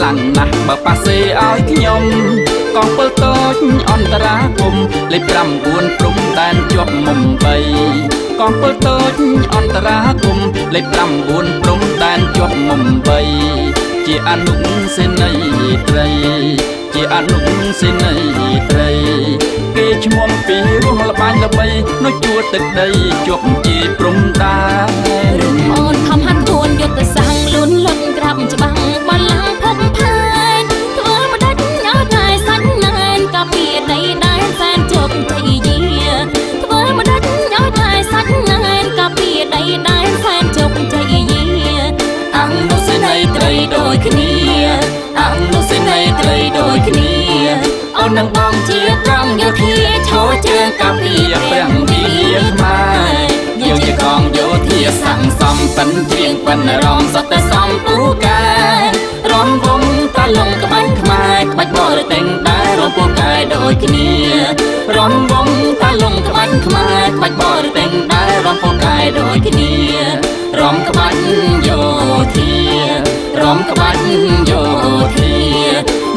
ខ្លាំងណាស់បើប៉ាសេឲ្យខ្ញុំកងពលតូចអន្តរាគមលេខ9ព្រំដែនជាប់មុំ3កងពលតូចអន្តរាគមលេខ9ព្រំដែនជាប់មុំ3ជាអនុសេនីយ៍ត្រីជាអនុសេនីយ៍ត្រីគេឈ្មោះពីរស់ល្បាញល្បីនៅជួរទឹកដីជាប់ជាព្រំដែនរុំអូនខំហាត់ខ្លួនយកទៅសាំងលួនលុតក្រាបច្បាំងបល័ងផុកផាយធ្វើម្ដេចឲ្យតែសាច់ណែនកាពីដីដែនសែនជោគជ័យយាធ្វើម្ដេចឲ្យតែសាច់ណែនកាពីដីដែនសែនជោគជ័យយាអនុសេនីយ៍ត្រីដូចគ្នាអនុសេនីយ៍ត្រីដូចគ្នាអូននឹងបងជាត្រង់យោធាឈរជើងកាពីព្រះវិហារខ្មែរយើងជាកងយោធាស័ក្តិសមប៉ិនជ្រៀងប៉ិនរំសតសំពូកែរំវងតលងក្បាច់ខ្មែរក្បាច់បរទេសដែររំពូកែដូចគ្នារំវងតលងក្បាច់ខ្មែរក្បាច់បរទេសដែររំពូកែដូចគ្នារំក្បាច់យោធារំក្បាច់យោធា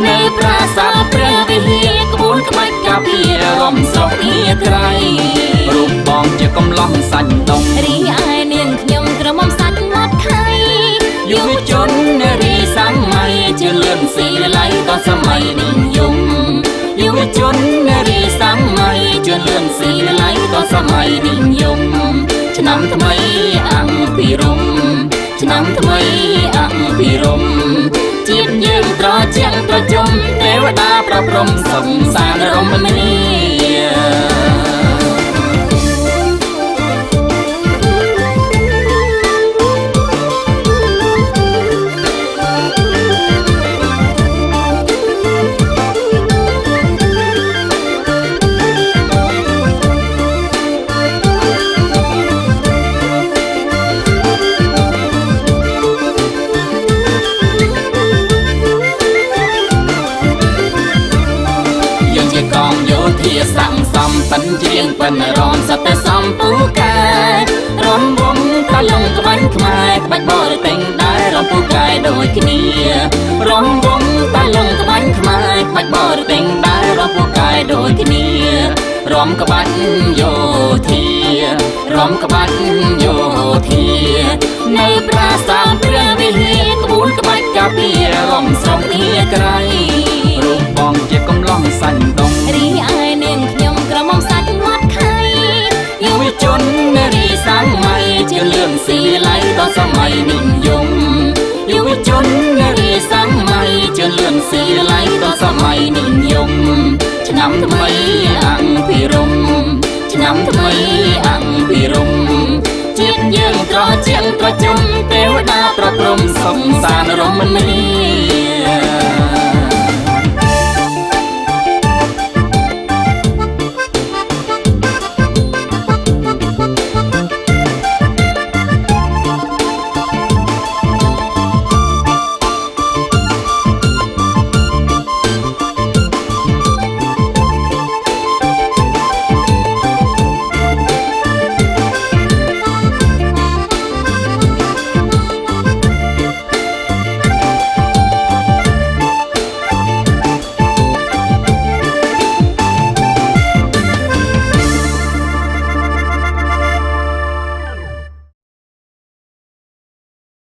នៅប្រាសាទព្រះវិហារក្បួនក្បាច់កាពីរំស្រុកគ្នាក្រៃរូបបងជាកំឡោះសាច់ដុំរីឯនាងខ្ញុំក្រមុំសាច់មាត់ខៃយុវជននារីសម័យជាលឿនស៊ីលៃក៏សម័យនិយមយុវជននារីសម័យជាលឿនស៊ីលៃក៏សម័យនិយមឆ្នាំថ្មីអង្គភិរមឆ្នាំថ្មីអង្គភិរមជាតិយើងត្រជាក់ត្រជុំទេវតាប្រព្រំសំសានរមនីធាស័ក្តិសមប៉ិនជ្រៀងប៉ិនរំសតសំពូកែរំវងតលងក្បាច់ខ្មែរក្បាច់បរទេសដែររំពូកែដូចគ្នារំវងតលងក្បាច់ខ្មែរក្បាច់បរទេសដែររំពូកែដូចគ្នារំក្បាច់យោធារំក្បាច់យោធានៅប្រាសាទព្រះវិហារក្បួនក្បាច់កាពីរំស្រុកគ្នាក្រៃរូបបងជាកំឡោះសាច់ដុំរីឯនាងខ្ញុំក្រមុំសាច់មាត់ខៃយុវជននារីសម័យជាលឿនស៊ីលៃក៏សម័យនិយមយុវជននារីសម័យជាលឿនស៊ីលៃក៏សម័យនិយមឆ្នាំថ្មីអង្គភិរមឆ្នាំថ្មីអង្គភិរមជាតិយើងត្រជាក់ត្រជុំទេវតាប្រព្រំសំសានរមនី